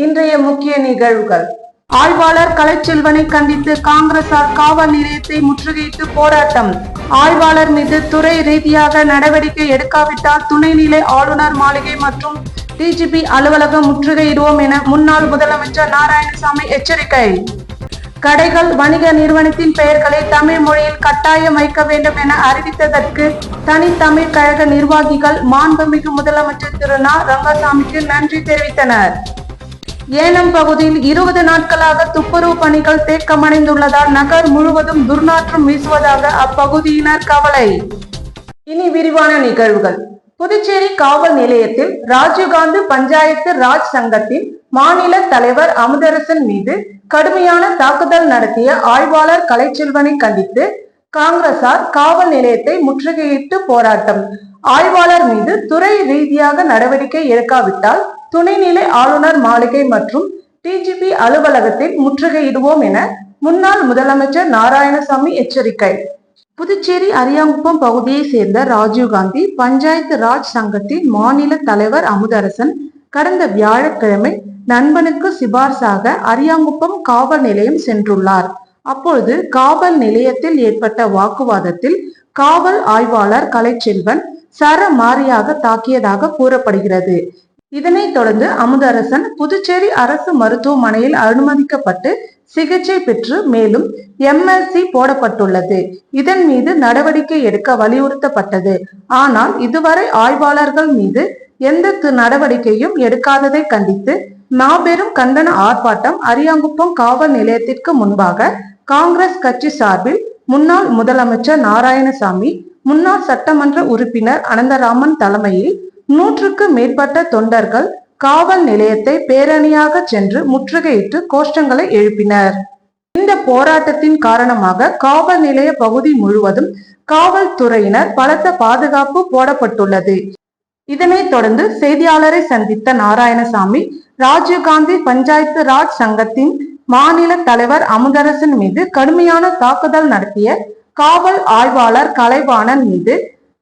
இன்றைய முக்கிய நிகழ்வுகள். ஆய்வாளர் கலைச்செல்வனை கண்டித்து காங்கிரசார் காவல் நிலையத்தை முற்றுகையிட்டு போராட்டம். ஆய்வாளர் மீது துறை ரீதியாக நடவடிக்கை எடுக்காவிட்டால் துணைநிலை ஆளுநர் மாளிகை மற்றும் டிஜிபி அலுவலகம் முற்றுகையிடுவோம் என முன்னாள் முதலமைச்சர் நாராயணசாமி எச்சரிக்கை. கடைகள் வணிக நிறுவனத்தின் பெயர்களை தமிழ் மொழியில் கட்டாயம் வைக்க வேண்டும் என அறிவித்ததற்கு தனித்தமிழ் கழக நிர்வாகிகள் மாண்புமிகு முதலமைச்சர் திரு ந. ரங்கசாமிக்கு நன்றி தெரிவித்தனர். ஏனம் பகுதியில் 20 நாட்களாக துப்புரவு பணிகள் தேக்கமடைந்துள்ளதால் நகர் முழுவதும் துர்நாற்றம் வீசுவதாக அப்பகுதியினர் கவலை. இனி விரிவான நிகழ்வுகள். புதுச்சேரி காவல் நிலையத்தில் ராஜீவ்காந்தி பஞ்சாயத்து ராஜ் சங்கத்தின் மாநில தலைவர் அமுதரசன் மீது கடுமையான தாக்குதல் நடத்திய ஆய்வாளர் கலைச்செல்வனை கண்டித்து காங்கிரசார் காவல் நிலையத்தை முற்றுகையிட்டு போராட்டம். ஆய்வாளர் மீது துறை ரீதியாக நடவடிக்கை எடுக்காவிட்டால் துணைநிலை ஆளுநர் மாளிகை மற்றும் டிஜிபி அலுவலகத்தில் முற்றுகையிடுவோம் என முன்னாள் முதலமைச்சர் நாராயணசாமி எச்சரிக்கை. புதுச்சேரி அரியாங்குப்பம் பகுதியை சேர்ந்த ராஜீவ்காந்தி பஞ்சாயத்து ராஜ் சங்கத்தின் மாநில தலைவர் அமுதரசன் கடந்த வியாழக்கிழமை நண்பனுக்கு சிபார்சாக அரியாங்குப்பம் காவல் நிலையம் சென்றுள்ளார். அப்பொழுது காவல் நிலையத்தில் ஏற்பட்ட வாக்குவாதத்தில் காவல் ஆய்வாளர் கலைச்செல்வன் சரமாரியாக தாக்கியதாக கூறப்படுகிறது. இதனைத் தொடர்ந்து அமுதரசன் புதுச்சேரி அரசு மருத்துவமனையில் அனுமதிக்கப்பட்டு சிகிச்சை பெற்று மேலும் MLC போடப்பட்டுள்ளது. இதன் மீது நடவடிக்கை எடுக்க வலியுறுத்தப்பட்டது. ஆனால் இதுவரை ஆய்வாளர்கள் மீது எந்த நடவடிக்கையும் எடுக்காததை கண்டித்து மாபெரும் கண்டன ஆர்ப்பாட்டம் அரியாங்குப்பம் காவல் நிலையத்திற்கு முன்பாக காங்கிரஸ் கட்சி சார்பில் முன்னாள் முதலமைச்சர் நாராயணசாமி, முன்னாள் சட்டமன்ற உறுப்பினர் அனந்தராமன் தலைமையில் 100க்கு மேற்பட்ட தொண்டர்கள் காவல் நிலையத்தை பேரணியாக சென்று முற்றுகையிட்டு கோஷங்களை எழுப்பினர். இந்த போராட்டத்தின் காரணமாக காவல் நிலைய பகுதி முழுவதும் காவல்துறையினர் பலத்த பாதுகாப்பு போடப்பட்டுள்ளது. இதனைத் தொடர்ந்து செய்தியாளரை சந்தித்த நாராயணசாமி, ராஜீவ்காந்தி பஞ்சாயத்து ராஜ் சங்கத்தின் மாநில தலைவர் அமுதரசன் மீது கடுமையான தாக்குதல் நடத்திய காவல் ஆய்வாளர் கலைவாணன் மீது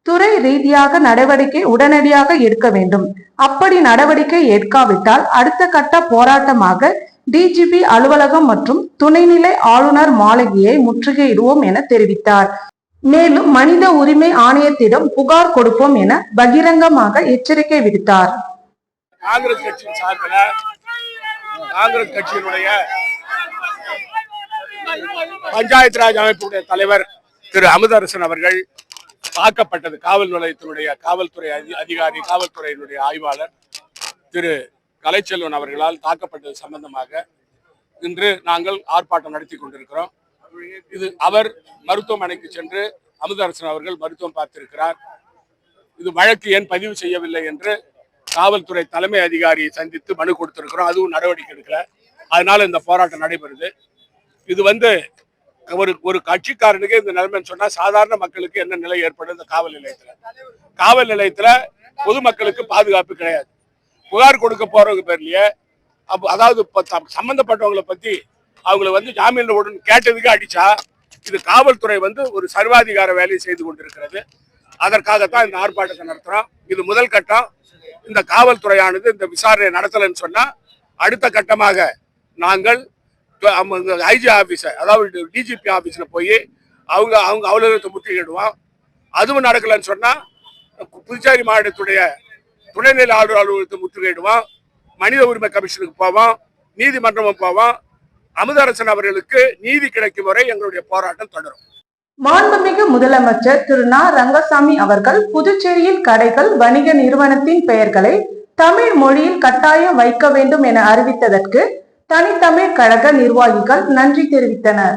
துறை ரீதியாக நடவடிக்கை உடனடியாக எடுக்க வேண்டும். அப்படி நடவடிக்கை எடுக்காவிட்டால் அடுத்த கட்ட போராட்டமாக டிஜிபி அலுவலகம் மற்றும் துணைநிலை ஆளுநர் மாளிகையை முற்றுகையிடுவோம் என தெரிவித்தார். மேலும் மனித உரிமை ஆணையத்திடம் புகார் கொடுப்போம் என பகிரங்கமாக எச்சரிக்கை விடுத்தார். காங்கிரஸ் கட்சியின் சார்பில் காங்கிரஸ் கட்சியினுடைய பஞ்சாயத்து ராஜ் அமைப்புடைய தலைவர் திரு அமுதரசன் அவர்கள் தாக்கப்பட்டது. காவல் நிலையத்தினுடைய காவல்துறை அதிகாரி, காவல்துறையினுடைய ஆய்வாளர் திரு கலைச்செல்வன் அவர்களால் தாக்கப்பட்டது சம்பந்தமாக இன்று நாங்கள் ஆர்ப்பாட்டம் நடத்தி கொண்டிருக்கிறோம். இது அவர் மருத்துவமனைக்கு சென்று அமுதரசன் அவர்கள் மருத்துவம் பார்த்திருக்கிறார். இது வழக்கு ஏன் பதிவு செய்யவில்லை என்று காவல்துறை தலைமை அதிகாரியை சந்தித்து மனு கொடுத்திருக்கிறோம். அதுவும் நடவடிக்கை எடுக்கல. அதனால இந்த போராட்டம் நடைபெறுது. இது ஒரு கட்சிக்காரனுக்கு இந்த நிலைமைன்னு சொன்னா சாதாரண மக்களுக்கு என்ன நிலை ஏற்படும்? இந்த காவல் நிலையத்துல பொதுமக்களுக்கு பாதுகாப்பு கிடையாது. புகார் கொடுக்க போறவங்க பேர்லயே அதாவது சம்பந்தப்பட்டவங்களை பத்தி அவங்களை ஜாமீன்ல உடன் கேட்டதுக்கு அடிச்சா இது காவல்துறை ஒரு சர்வாதிகார வேலையை செய்து கொண்டிருக்கிறது. அதற்காகத்தான் இந்த ஆர்ப்பாட்டத்தை நடத்துறோம். இது முதல் கட்டம். இந்த காவல்துறையானது இந்த விசாரணை நடத்தலன்னு சொன்னா அடுத்த கட்டமாக நாங்கள் ஐஜி ஆபீஸர், அதாவது டிஜிபி ஆபீஸ்ல போய் அவங்க அலுவலகத்தை முற்றுகையிடுவோம். அதுவும் நடக்கலன்னு சொன்னா புதுச்சேரி மாநிலத்துடைய துணைநிலை ஆளுநர் அலுவலகத்தை முற்றுகையிடுவோம். மனித உரிமை கமிஷனுக்கு போவோம், நீதிமன்றமும் போவோம். அமுதரசன் அவர்களுக்கு நீதி கிடைக்கும் வரை எங்களுடைய போராட்டம் தொடரும். மாண்புமிகு முதலமைச்சர் திரு ந. ரங்கசாமி அவர்கள் புதுச்சேரியில் கடைகள் வணிக நிறுவனத்தின் பெயர்களை தமிழ் மொழியில் கட்டாயம் வைக்க வேண்டும் என அறிவித்ததற்கு தனித்தமிழ் கழக நிர்வாகிகள் நன்றி தெரிவித்தனர்.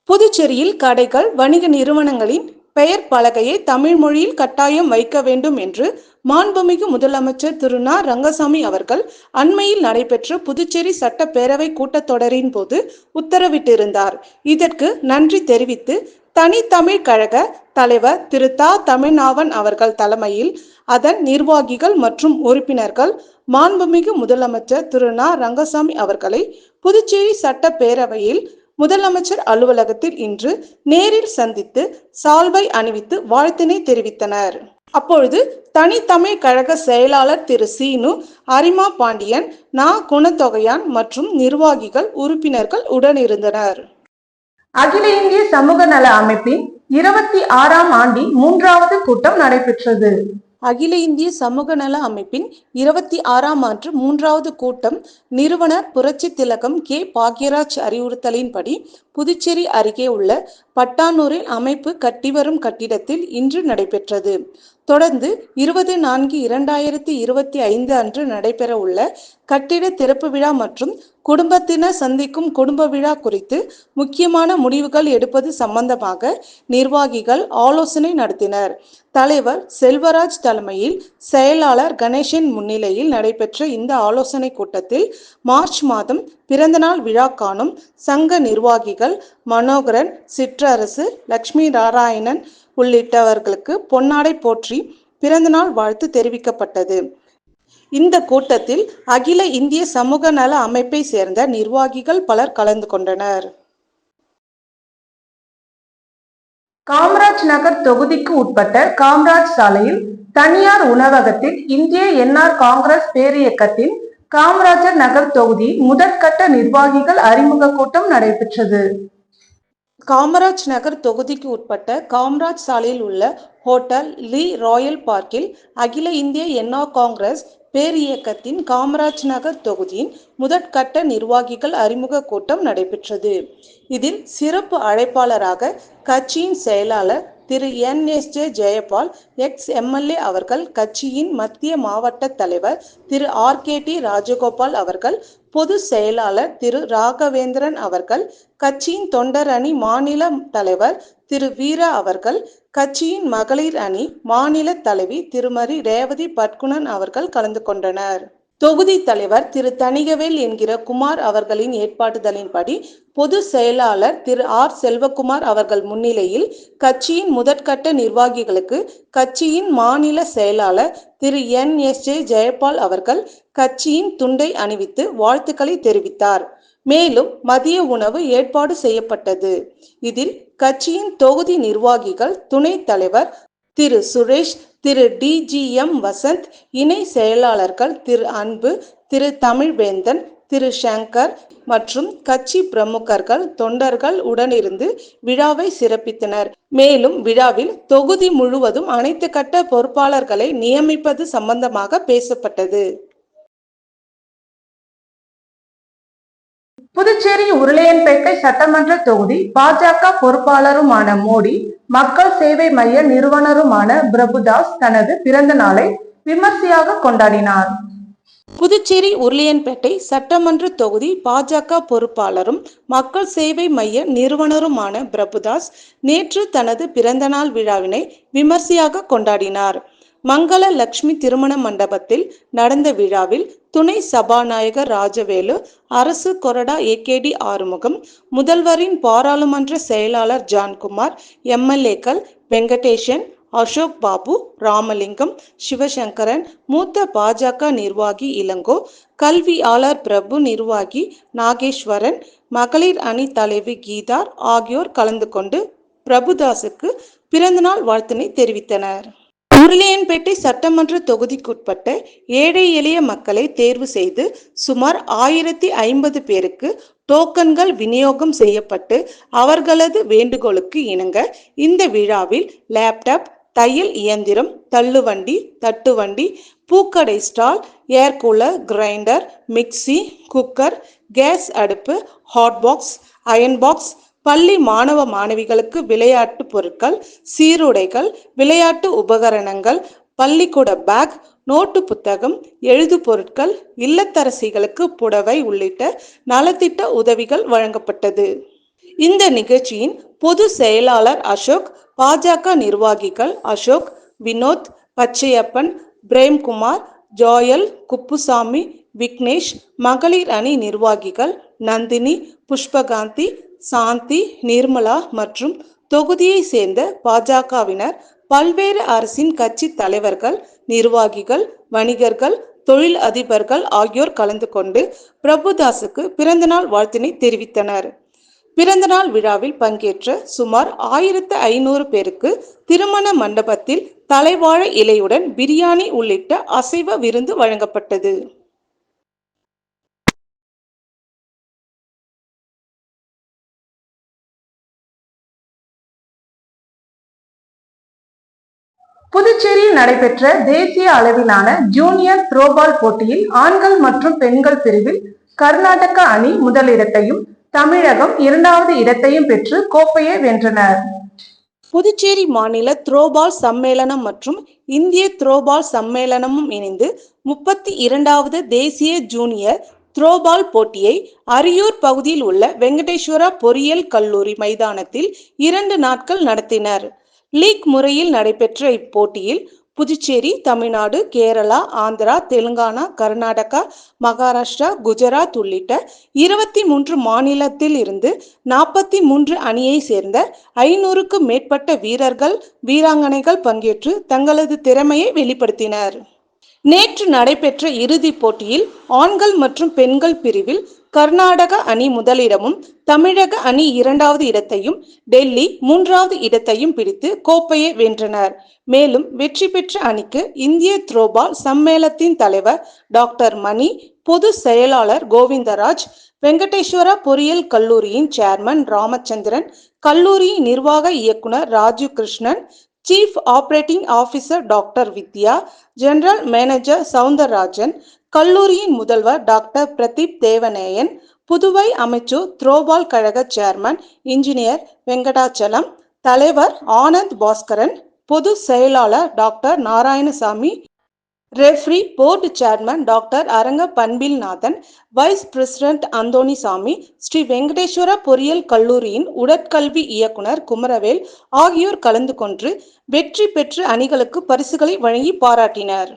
புதுச்சேரியில் கடைகள் வணிக நிறுவனங்களின் பெயர் பலகையை தமிழ் மொழியில் கட்டாயம் வைக்க வேண்டும் என்று மாண்புமிகு முதலமைச்சர் திரு ந. ரங்கசாமி அவர்கள் அண்மையில் நடைபெற்ற புதுச்சேரி சட்டப்பேரவை கூட்டத்தொடரின் போது உத்தரவிட்டிருந்தார். இதற்கு நன்றி தெரிவித்து தனித்தமிழ் கழக தலைவர் திரு த. தமிழ்நாவன் அவர்கள் தலைமையில் அதன் நிர்வாகிகள் மற்றும் உறுப்பினர்கள் மாண்புமிகு முதலமைச்சர் திரு ந. ரங்கசாமி அவர்களை புதுச்சேரி சட்டப்பேரவையில் முதலமைச்சர் அலுவலகத்தில் இன்று நேரில் சந்தித்து சால்வை அணிவித்து வாழ்த்தினை தெரிவித்தனர். அப்பொழுது தனித்தமிழ் கழக செயலாளர் திரு சீனு, அரிமா பாண்டியன், நா. குணத்தொகையான் மற்றும் நிர்வாகிகள், உறுப்பினர்கள் உடனிருந்தனர். அகில இந்திய சமூக நல அமைப்பின் 26ஆம் ஆண்டின் 3வது கூட்டம் நடைபெற்றது. அகில இந்திய சமூக நல அமைப்பின் 26ஆம் ஆண்டு 3வது கூட்டம் நிறுவனர் புரட்சி திலகம் கே. பாக்யராஜ் அறிவுறுத்தலின்படி புதுச்சேரி அருகே உள்ள பட்டானூரில் அமைப்பு கட்டிவரும் கட்டிடத்தில் இன்று நடைபெற்றது. தொடர்ந்து 20/4/2025 அன்று நடைபெற உள்ள கட்டிட திறப்பு விழா மற்றும் குடும்பத்தினர் சந்திக்கும் குடும்ப விழா குறித்து முக்கியமான முடிவுகள் எடுப்பது சம்பந்தமாக நிர்வாகிகள் ஆலோசனை நடத்தினர். தலைவர் செல்வராஜ் தலைமையில் செயலாளர் கணேசன் முன்னிலையில் நடைபெற்ற இந்த ஆலோசனை கூட்டத்தில் மார்ச் மாதம் பிறந்தநாள் விழா காணும் சங்க நிர்வாகிகள் மனோகரன், சிற்றரசு, லட்சுமி நாராயணன் உள்ளிட்டவர்களுக்கு பொன்னாடை போற்றி பிறந்தநாள் வாழ்த்து தெரிவிக்கப்பட்டது. இந்த கூட்டத்தில் அகில இந்திய சமூக நல அமைப்பை சேர்ந்த நிர்வாகிகள் பலர் கலந்து கொண்டனர். காமராஜ் நகர் தொகுதிக்கு உட்பட்ட காமராஜ் சாலையில் தனியார் உணவகத்தில் இந்திய என்ஆர் காங்கிரஸ் பேரியக்கத்தின் காமராஜர் நகர் தொகுதி முதற்கட்ட நிர்வாகிகள் அறிமுக கூட்டம் நடைபெற்றது. காமராஜ் நகர் தொகுதிக்கு உட்பட்ட காமராஜ் சாலையில் உள்ள ஹோட்டல் லீ ராயல் பார்க்கில் அகில இந்திய என்ஆர் காங்கிரஸ் பேரியக்கத்தின் காமராஜ் நகர் தொகுதியின் முதற்கட்ட நிர்வாகிகள் அறிமுக கூட்டம் நடைபெற்றது. இதில் சிறப்பு அழைப்பாளராக கட்சியின் செயலாளர் திரு NSJ ஜெயபால், எக்ஸ்-MLA அவர்கள், கட்சியின் மத்திய மாவட்ட தலைவர் திரு RKT ராஜகோபால் அவர்கள், பொது செயலாளர் திரு ராகவேந்திரன் அவர்கள், கட்சியின் தொண்டர் அணி மாநில தலைவர் திரு வீரா அவர்கள், கட்சியின் மகளிர் அணி மாநில தலைவி திருமதி ரேவதி பட்குணன் அவர்கள் கலந்து கொண்டனர். தொகுதி தலைவர் திரு தணிகவேல் என்கிற குமார் அவர்களின் ஏற்பாடுதலின்படி பொது செயலாளர் திரு R செல்வகுமார் அவர்கள் முன்னிலையில் கட்சியின் முதற்கட்ட நிர்வாகிகளுக்கு கட்சியின் மாநில செயலாளர் திரு NSJ ஜெயபால் அவர்கள் கட்சியின் துண்டை அணிவித்து வாழ்த்துக்களை தெரிவித்தார். மேலும் மதிய உணவு ஏற்பாடு செய்யப்பட்டது. இதில் கட்சியின் தொகுதி நிர்வாகிகள், துணைத் தலைவர் திரு சுரேஷ், திரு DGM வசந்த், இணை செயலாளர்கள் திரு அன்பு, திரு தமிழ்வேந்தன், திரு சங்கர் மற்றும் கட்சி பிரமுகர்கள், தொண்டர்கள் உடனிருந்து விழாவை சிறப்பித்தனர். மேலும் விழாவில் தொகுதி முழுவதும் அனைத்து கட்ட பொறுப்பாளர்களை நியமிப்பது சம்பந்தமாக பேசப்பட்டது. புதுச்சேரி உருளையன்பேட்டை சட்டமன்ற தொகுதி பாஜக பொறுப்பாளருமான மோடி, மக்கள் சேவை மைய நிறுவனருமான பிரபுதாஸ் தனது பிறந்த நாளை விமர்சையாக கொண்டாடினார். புதுச்சேரி உருளையன்பேட்டை சட்டமன்ற தொகுதி பாஜக பொறுப்பாளரும் மக்கள் சேவை மைய நிறுவனருமான பிரபுதாஸ் நேற்று தனது பிறந்தநாள் விழாவினை விமர்சையாக கொண்டாடினார். மங்கள லட்சுமி திருமண மண்டபத்தில் நடந்த விழாவில் துணை சபாநாயகர் ராஜவேலு, அரசு கொறடா AKD ஆறுமுகம், முதல்வரின் பாராளுமன்ற செயலாளர் ஜான்குமார், MLAக்கள் வெங்கடேசன், அசோக் பாபு, ராமலிங்கம், சிவசங்கரன், மூத்த பாஜக நிர்வாகி இளங்கோ, கல்வியாளர் பிரபு, நிர்வாகி நாகேஸ்வரன், மகளிர் அணி தலைவி கீதா ஆகியோர் கலந்து கொண்டு பிரபுதாசுக்கு பிறந்தநாள் வாழ்த்தினை தெரிவித்தனர். உருளையன்பேட்டை சட்டமன்ற தொகுதிக்குட்பட்ட ஏழை எளிய மக்களை தேர்வு செய்து சுமார் 1050 பேருக்கு டோக்கன்கள் விநியோகம் செய்யப்பட்டு அவர்களது வேண்டுகோளுக்கு இணங்க இந்த விழாவில் லேப்டாப், தையல் இயந்திரம், தள்ளுவண்டி, தட்டுவண்டி, பூக்கடை stall, air cooler, grinder, mixie, cooker, gas அடுப்பு, ஹாட் பாக்ஸ், அயன் பாக்ஸ், பள்ளி மாணவ மாணவிகளுக்கு விளையாட்டு பொருட்கள், சீருடைகள், விளையாட்டு உபகரணங்கள், பள்ளிக்கூட பேக், நோட்டு புத்தகம், எழுது பொருட்கள், இல்லத்தரசிகளுக்கு புடவை உள்ளிட்ட நலத்திட்ட உதவிகள் வழங்கப்பட்டது. இந்த நிகழ்ச்சியின் பொது செயலாளர் அசோக், பாஜக நிர்வாகிகள் அசோக், வினோத், பச்சையப்பன், பிரேம்குமார், ஜோயல், குப்புசாமி, விக்னேஷ், மகளிர் அணி நிர்வாகிகள் நந்தினி, புஷ்பகாந்தி, சாந்தி, நிர்மலா மற்றும் தொகுதியை சேர்ந்த பாஜகவினர், பல்வேறு அரசின் கட்சி தலைவர்கள், நிர்வாகிகள், வணிகர்கள், தொழில் அதிபர்கள் ஆகியோர் கலந்து கொண்டு பிரபுதாசுக்கு பிறந்தநாள் வாழ்த்தினை தெரிவித்தனர். பிறந்தநாள் விழாவில் பங்கேற்ற சுமார் 1500 பேருக்கு திருமண மண்டபத்தில் தலைவாழை இலையுடன் பிரியாணி உள்ளிட்ட அசைவ விருந்து வழங்கப்பட்டது. புதுச்சேரியில் நடைபெற்ற தேசிய அளவிலான ஜூனியர் த்ரோபால் போட்டியில் ஆண்கள் மற்றும் பெண்கள் பிரிவில் கர்நாடக அணி முதலிடத்தையும் தமிழகம் 2வது இடத்தையும் பெற்று கோப்பையை வென்றனர். புதுச்சேரி மாநில த்ரோபால் சம்மேளனம் மற்றும் இந்திய த்ரோபால் சம்மேளனமும் இணைந்து 32வது தேசிய ஜூனியர் த்ரோபால் போட்டியை அரியூர் பகுதியில் உள்ள வெங்கடேஸ்வரா பொறியியல் கல்லூரி மைதானத்தில் 2 நாட்கள் நடத்தினர். லீக் முறையில் நடைபெற்ற இப்போட்டியில் புதுச்சேரி, தமிழ்நாடு, கேரளா, ஆந்திரா, தெலுங்கானா, கர்நாடகா, மகாராஷ்டிரா, குஜராத் உள்ளிட்ட 23 மாநிலத்தில் இருந்து 43 அணியை சேர்ந்த 500க்கும் மேற்பட்ட வீரர்கள், வீராங்கனைகள் பங்கேற்று தங்களது திறமையை வெளிப்படுத்தினர். நேற்று நடைபெற்ற இறுதிப் போட்டியில் ஆண்கள் மற்றும் பெண்கள் பிரிவில் கர்நாடக அணி முதலிடமும், தமிழக அணி 2வது இடத்தையும், டெல்லி 3வது இடத்தையும் பிடித்து கோப்பையை வென்றனர். மேலும் வெற்றி பெற்ற அணிக்கு இந்திய த்ரோபால் சம்மேளனத்தின் தலைவர் டாக்டர் மணி, பொது செயலாளர் கோவிந்தராஜ், வெங்கடேஸ்வரா பொறியியல் கல்லூரியின் சேர்மன் ராமச்சந்திரன், கல்லூரியின் நிர்வாக இயக்குனர் Raju Krishnan, chief operating officer doctor Vidya, general manager Soundararajan, கல்லூரியின் முதல்வர் டாக்டர் பிரதீப் தேவநேயன், புதுவை அமைச்சர் த்ரோபால் கழக சேர்மன் இன்ஜினியர் வெங்கடாச்சலம், தலைவர் ஆனந்த் பாஸ்கரன், பொது செயலாளர் doctor Narayanasamy, referee board chairman doctor அரங்க பண்பில்நாதன், வைஸ் பிரசிடென்ட் அந்தோணிசாமி, ஸ்ரீ வெங்கடேஸ்வரா பொறியியல் கல்லூரியின் உடற்கல்வி இயக்குனர் குமரவேல் ஆகியோர் கலந்து கொண்டு வெற்றி பெற்ற அணிகளுக்கு பரிசுகளை வழங்கி பாராட்டினர்.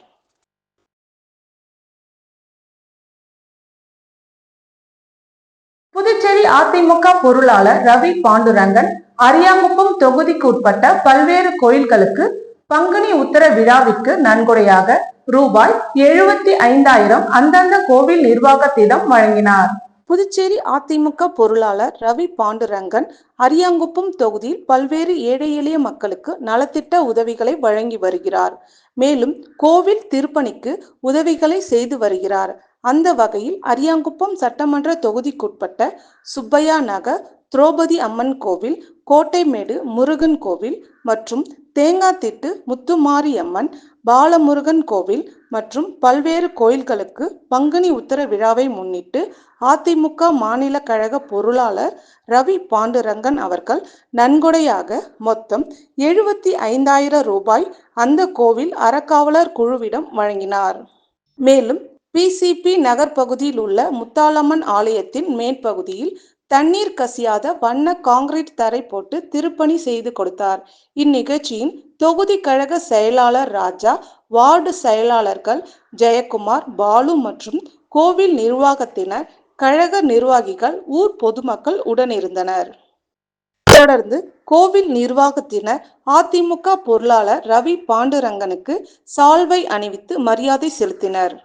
புதுச்சேரி அதிமுக பொருளாளர் ரவி பாண்டுரங்கன் அரியாங்குப்பம் தொகுதிக்கு உட்பட்ட பல்வேறு கோயில்களுக்கு பங்குனி உத்தர விழாவிற்கு நன்கொடையாக ரூபாய் 75,000 அந்தந்த கோவில் நிர்வாகத்திடம் வழங்கினார். புதுச்சேரி அதிமுக பொருளாளர் ரவி பாண்டுரங்கன் அரியாங்குப்பம் தொகுதியில் பல்வேறு ஏழை எளிய மக்களுக்கு நலத்திட்ட உதவிகளை வழங்கி வருகிறார். மேலும் கோவில் திருப்பணிக்கு உதவிகளை செய்து வருகிறார். அந்த வகையில் அரியாங்குப்பம் சட்டமன்ற தொகுதிக்குட்பட்ட சுப்பையா நகர், திரௌபதி அம்மன் கோவில், கோட்டைமேடு முருகன் கோவில் மற்றும் தேங்காத்திட்டு முத்துமாரியம்மன், பாலமுருகன் கோவில் மற்றும் பல்வேறு கோயில்களுக்கு பங்குனி உத்தர விழாவை முன்னிட்டு அதிமுக மாநில கழக பொருளாளர் ரவி பாண்டுரங்கன் அவர்கள் நன்கொடையாக மொத்தம் 75,000 ரூபாய் அந்த கோவில் அறக்காவலர் குழுவிடம் வழங்கினார். மேலும் பிசிபி நகர் பகுதியில் உள்ள முத்தாலம்மன் ஆலயத்தின் மேற்பகுதியில் தண்ணீர் கசியாத வண்ண காங்கிரீட் தரை போட்டு திருப்பணி செய்து கொடுத்தார். இந்நிகழ்ச்சியின் தொகுதி கழக செயலாளர் ராஜா, வார்டு செயலாளர்கள் ஜெயக்குமார், பாலு மற்றும் கோவில் நிர்வாகத்தினர், கழக நிர்வாகிகள், ஊர் பொதுமக்கள் உடனிருந்தனர். தொடர்ந்து கோவில் நிர்வாகத்தினர் அதிமுக பொருளாளர் ரவி பாண்டுரங்கனுக்கு சால்வை அணிவித்து மரியாதை செலுத்தினர்.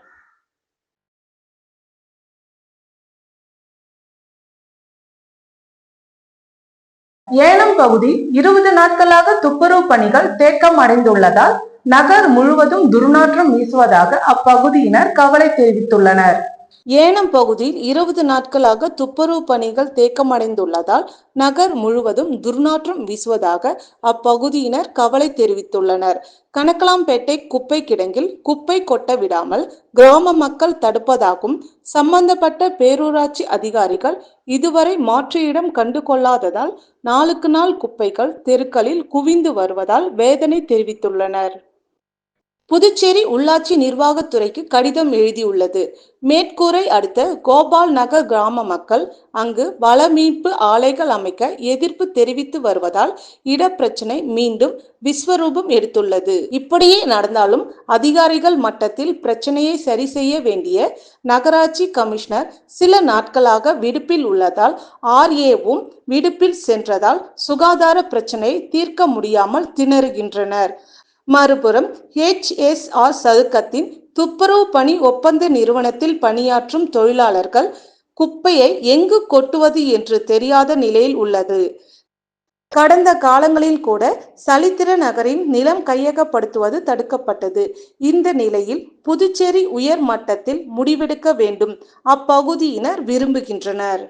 ஏனம் பகுதி 20 நாட்களாக துப்புரவு பணிகள் தேக்கம் அடைந்துள்ளதால் நகர் முழுவதும் துர்நாற்றம் வீசுவதாக அப்பகுதியினர் கவலை தெரிவித்துள்ளனர். ஏனம் பகுதியில் 20 நாட்களாக துப்புரவு பணிகள் தேக்கமடைந்துள்ளதால் நகர் முழுவதும் துர்நாற்றம் வீசுவதாக அப்பகுதியினர் கவலை தெரிவித்துள்ளனர். கணக்கலாம்பேட்டை குப்பை கிடங்கில் குப்பை கொட்ட விடாமல் கிராம மக்கள் தடுப்பதாகவும், சம்பந்தப்பட்ட பேரூராட்சி அதிகாரிகள் இதுவரை மாற்று இடம் கண்டு கொள்ளாததால் நாளுக்கு நாள் குப்பைகள் தெருக்களில் குவிந்து வருவதால் வேதனை தெரிவித்துள்ளனர். புதுச்சேரி உள்ளாட்சி நிர்வாகத்துறைக்கு கடிதம் எழுதியுள்ளது. மேற்கூரை அடுத்த கோபால் நகர் கிராம மக்கள் அங்கு வள மீட்பு ஆலைகள் அமைக்க எதிர்ப்பு தெரிவித்து வருவதால் இடப்பிரச்சனை மீண்டும் விஸ்வரூபம் எடுத்துள்ளது. இப்படியே நடந்தாலும் அதிகாரிகள் மட்டத்தில் பிரச்சனையை சரி செய்ய வேண்டிய நகராட்சி கமிஷனர் சில நாட்களாக விடுப்பில் உள்ளதால் RAவும் விடுப்பில் சென்றதால் சுகாதார பிரச்சனையை தீர்க்க முடியாமல் திணறுகின்றனர். மறுபுறம் HSR சதுக்கத்தின் துப்புரவு பணி ஒப்பந்த நிறுவனத்தில் பணியாற்றும் தொழிலாளர்கள் குப்பையை எங்கு கொட்டுவது என்று தெரியாத நிலையில் உள்ளது. கடந்த காலங்களில் கூட சலித்திர நகரின் நிலம் கையகப்படுத்துவது தடுக்கப்பட்டது. இந்த நிலையில் புதுச்சேரி உயர் மட்டத்தில் முடிவெடுக்க வேண்டும் அப்பகுதியினர் விரும்புகின்றனர்.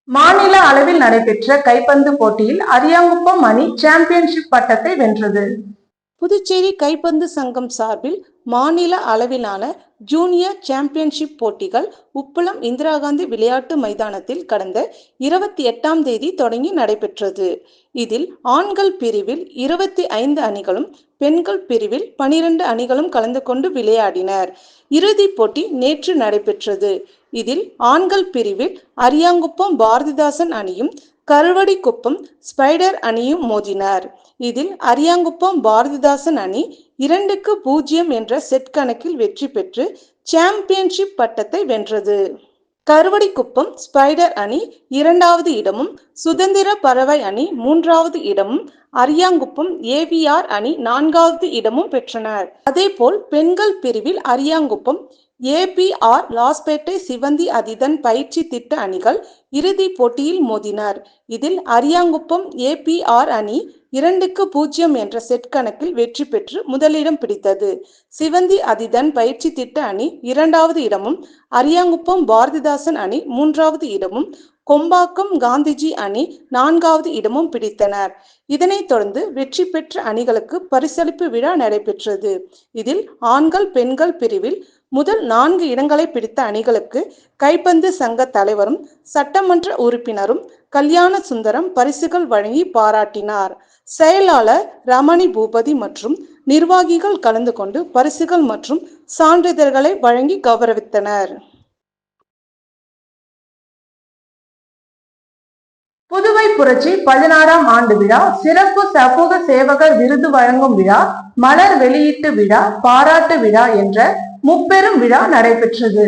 மாநில அளவில் நடைபெற்ற கைப்பந்து போட்டியில் அரியாங்குப்பம் அணி சாம்பியன்ஷிப் பட்டத்தை வென்றது. புதுச்சேரி கைப்பந்து சங்கம் சார்பில் மாநில அளவிலான ஜூனியர் சாம்பியன்ஷிப் போட்டிகள் உப்பளம் இந்திரா காந்தி விளையாட்டு மைதானத்தில் கடந்த 28ஆம் தேதி தொடங்கி நடைபெற்றது. இதில் ஆண்கள் பிரிவில் 25 அணிகளும் பெண்கள் பிரிவில் 12 அணிகளும் கலந்து கொண்டு விளையாடினர். இறுதிப் போட்டி நேற்று நடைபெற்றது. இதில் ஆண்கள் பிரிவில் அரியாங்குப்பம் பாரதிதாசன் அணியும் கருவடிக்குப்பம் ஸ்பைடர் அணியும் மோதினார். இதில் அரியாங்குப்பம் பாரதிதாசன் அணி 2-0 என்ற செட் கணக்கில் வெற்றி பெற்று சாம்பியன்ஷிப் பட்டத்தை வென்றது. கருவடிக்குப்பம் ஸ்பைடர் அணி 2வது இடமும், சுதந்திர பறவை அணி 3வது இடமும், அரியாங்குப்பம் AVR அணி 4வது இடமும் பெற்றனர். அதேபோல் பெண்கள் பிரிவில் அரியாங்குப்பம் APR லாஸ்பேட்டை சிவந்தி அதிதன் பயிற்சி திட்ட அணிகள் இறுதிப் போட்டியில் மோதினர். இதில் அரியாங்குப்பம் APR அணி 2-0 என்ற செட் கணக்கில் வெற்றி பெற்று முதலிடம் பிடித்தது. சிவந்தி அதிதன் பயிற்சி திட்ட அணி 2வது இடமும், அரியாங்குப்பம் பாரதிதாசன் அணி 3வது இடமும், கொம்பாக்கம் காந்திஜி அணி 4வது இடமும் பிடித்தனர். இதனைத் தொடர்ந்து வெற்றி பெற்ற அணிகளுக்கு பரிசளிப்பு விழா நடைபெற்றது. இதில் ஆண்கள் பெண்கள் பிரிவில் முதல் 4 இடங்களை பிடித்த அணிகளுக்கு கைப்பந்து சங்க தலைவரும் சட்டமன்ற உறுப்பினரும் கல்யாண சுந்தரம் பரிசுகள் வழங்கி பாராட்டினார். செயலாளர் ரமணி பூபதி மற்றும் நிர்வாகிகள் கலந்து கொண்டு பரிசுகள் மற்றும் சான்றிதழ்களை வழங்கி கௌரவித்தனர். புதுவை புரட்சி 16ஆம் ஆண்டு விழா, சிறப்பு சமூக சேவகர் விருது வழங்கும் விழா, மலர் வெளியீட்டு விழா, பாராட்டு விழா என்ற முப்பெரும் விழா நடைபெற்றது.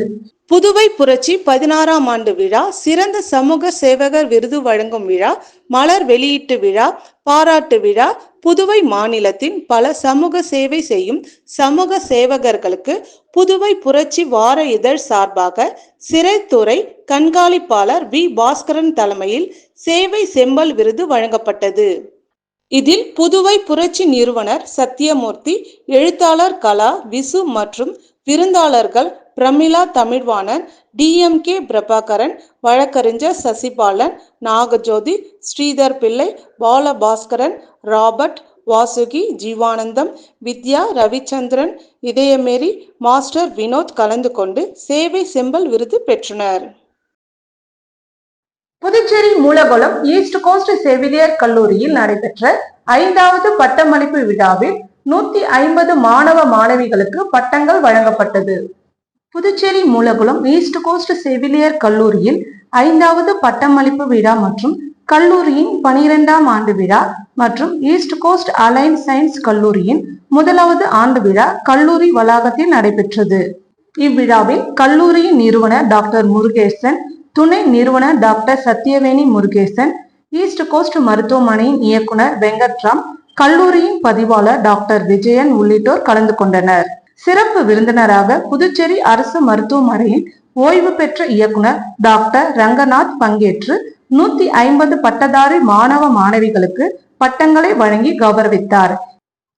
புதுவை புரட்சி 16ஆம் ஆண்டு விழா, சிறந்த சமூக சேவகர் விருது வழங்கும் விழா, மலர் வெளியீட்டு விழா, பாராட்டு விழா புதுவை மாநிலத்தின் பல சமூக சேவை செய்யும் சமூக சேவகர்களுக்கு புதுவை புரட்சி வார இதழ் சார்பாக சிறைத்துறை கண்காணிப்பாளர் வி. பாஸ்கரன் தலைமையில் சேவை செம்பல் விருது வழங்கப்பட்டது. இதில் புதுவை புரட்சி நிறுவனர் சத்தியமூர்த்தி, எழுத்தாளர் கலா, விசு மற்றும் விருந்தாளர்கள் பிரமிளா தமிழ்வாணன், DMK பிரபாகரன், வழக்கறிஞர் சசிபாலன், நாகஜோதி, ஸ்ரீதர் பிள்ளை, பாலபாஸ்கரன், ராபர்ட், வாசுகி, ஜீவானந்தம், வித்யா, ரவிச்சந்திரன், இதயமேரி, மாஸ்டர் வினோத் கலந்து கொண்டு சேவை செம்பல் விருது பெற்றனர். புதுச்சேரி மூலகுளம் ஈஸ்ட் கோஸ்ட் செவிலியர் கல்லூரியில் நடைபெற்ற 5வது பட்டமளிப்பு விழாவில் 150 மாணவ மாணவிகளுக்கு பட்டங்கள் வழங்கப்பட்டது. புதுச்சேரி மூலகுளம் ஈஸ்ட் கோஸ்ட் செவிலியர் கல்லூரியில் 5வது பட்டமளிப்பு விழா மற்றும் கல்லூரியின் 12ஆம் ஆண்டு விழா மற்றும் ஈஸ்ட் கோஸ்ட் அலைன் சயின்ஸ் கல்லூரியின் 1வது ஆண்டு விழா கல்லூரி வளாகத்தில் நடைபெற்றது. இவ்விழாவில் கல்லூரியின் நிறுவனர் டாக்டர் முருகேசன், துணை நிறுவனர் டாக்டர் சத்யவேணி முருகேசன், ஈஸ்ட் கோஸ்ட் மருத்துவமனையின் இயக்குனர் வெங்கட்ராம், கல்லூரியின் பதிவாளர் டாக்டர் விஜயன் உள்ளிட்டோர் கலந்து கொண்டனர். சிறப்பு விருந்தினராக புதுச்சேரி அரசு மருத்துவமனையின் ஓய்வு பெற்ற இயக்குனர் டாக்டர் ரங்கநாத் பங்கேற்று 150 பட்டதாரி மாணவ மாணவிகளுக்கு பட்டங்களை வழங்கி கௌரவித்தார்.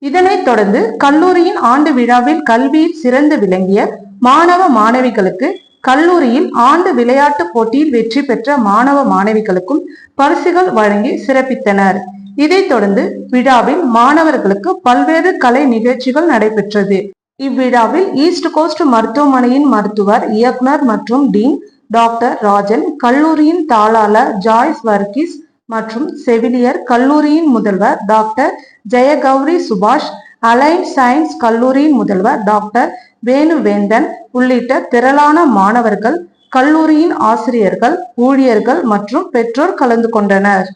இதனைத் தொடர்ந்து கல்லூரியின் ஆண்டு விழாவில் கல்வியில் சிறந்து விளங்கிய மாணவ மாணவிகளுக்கு கல்லூரியில் ஆண்டு விளையாட்டு போட்டியில் வெற்றி பெற்ற மாணவ மாணவிகளுக்கும் பரிசுகள் வழங்கி சிறப்பித்தனர். இதைத் தொடர்ந்து விழாவில் மாணவர்களுக்கு பல்வேறு கலை நிகழ்ச்சிகள் நடைபெற்றது. இவ்விழாவில் ஈஸ்ட் கோஸ்ட் மருத்துவமனையின் மருத்துவர், இயக்குனர் மற்றும் டீன் டாக்டர் ராஜன், கல்லூரியின் தாளாளர் ஜாய்ஸ் வர்கீஸ் மற்றும் செவிலியர் கல்லூரியின் முதல்வர் டாக்டர் ஜெயகௌரி சுபாஷ், அலைன் சயின்ஸ் கல்லூரியின் முதல்வர் டாக்டர் வேணுவேந்தன் உள்ளிட்ட திரளான மாணவர்கள், கல்லூரியின் ஆசிரியர்கள், ஊழியர்கள் மற்றும் பெற்றோர் கலந்து கொண்டனர்.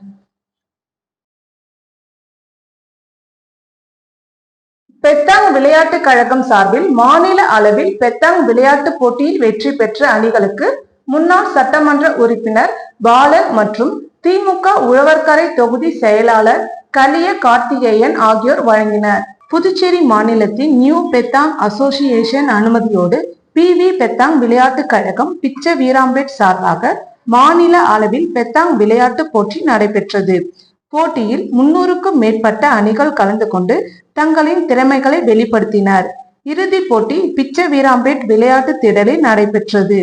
பெத்தாங் விளையாட்டுக் கழகம் சார்பில் மாநில அளவில் பெத்தாங் விளையாட்டு போட்டியில் வெற்றி பெற்ற அணிகளுக்கு முன்னாள் சட்டமன்ற உறுப்பினர் பாலன் மற்றும் திமுக உழவர்கரை தொகுதி செயலாளர் கலிய கார்த்திகேயன் ஆகியோர் வழங்கினர். புதுச்சேரி மாநிலத்தின் நியூ பெத்தாங் அசோசியேஷன் அனுமதியோடு PV பெத்தாங் விளையாட்டுக் கழகம் பிச்ச வீராம்பேட் சார்பாக மாநில அளவில் பெத்தாங் விளையாட்டு போட்டி நடைபெற்றது. போட்டியில் 300க்கும் மேற்பட்ட அணிகள் கலந்து கொண்டு தங்களின் திறமைகளை வெளிப்படுத்தினர். இறுதிப் போட்டி பிச்ச வீராம்பேட் விளையாட்டு திடலில் நடைபெற்றது.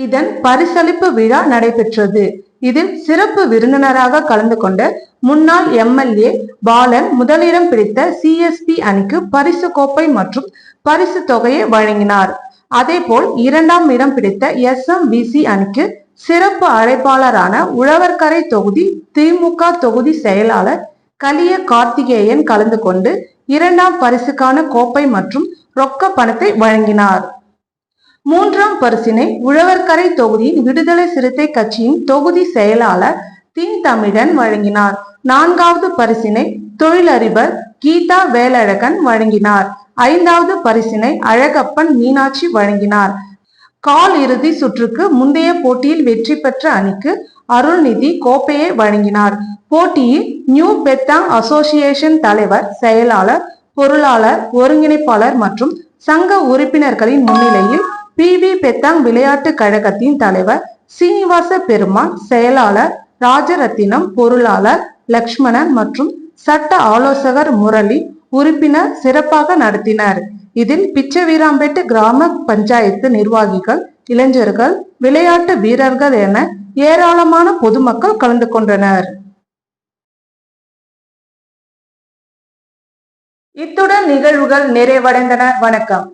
இதன் பரிசளிப்பு விழா நடைபெற்றது. இதில் சிறப்பு விருந்தினராக கலந்து கொண்ட முன்னாள் MLA பாலன் முதலிடம் பிடித்த CSP அணிக்கு பரிசு கோப்பை மற்றும் பரிசு தொகையை வழங்கினார். அதேபோல் 2ஆம் இடம் பிடித்த SMVC அணிக்கு சிறப்பு அழைப்பாளரான உழவர்கரை தொகுதி திமுக தொகுதி செயலாளர் கலிய கார்த்திகேயன் கலந்து கொண்டு 2ஆம் பரிசுக்கான கோப்பை மற்றும் ரொக்க பணத்தை வழங்கினார். 3ஆம் பரிசினை உழவர்கரை தொகுதியின் விடுதலை சிறுத்தை கட்சியின் தொகுதி செயலாளர் தின் தமிழன் வழங்கினார். 4வது பரிசினை தொழிலதிபர் கீதா வேலழகன் வழங்கினார். 5வது பரிசினை அழகப்பன் மீனாட்சி வழங்கினார். கால் இறுதி சுற்றுக்கு முந்தைய போட்டியில் வெற்றி பெற்ற அணிக்கு அருள்நிதி கோப்பையை வழங்கினார். போட்டியில் நியூ பெத்தாங் அசோசியேஷன் தலைவர், செயலாளர், பொருளாளர், ஒருங்கிணைப்பாளர் மற்றும் சங்க உறுப்பினர்களின் முன்னிலையில் PV பெத்தாங் விளையாட்டு கழகத்தின் தலைவர் சீனிவாச பெருமாள், செயலாளர் ராஜரத்தினம், பொருளாளர் லக்ஷ்மணன் மற்றும் சட்ட ஆலோசகர் முரளி உறுப்பினர் சிறப்பாக நடத்தினர். இதில் பிச்ச வீராம்பேட்டு கிராம பஞ்சாயத்து நிர்வாகிகள், இளைஞர்கள், விளையாட்டு வீரர்கள் என ஏராளமான பொதுமக்கள் கலந்து கொண்டனர். இத்துடன் நிகழ்வுகள் நிறைவடைந்தன. வணக்கம்.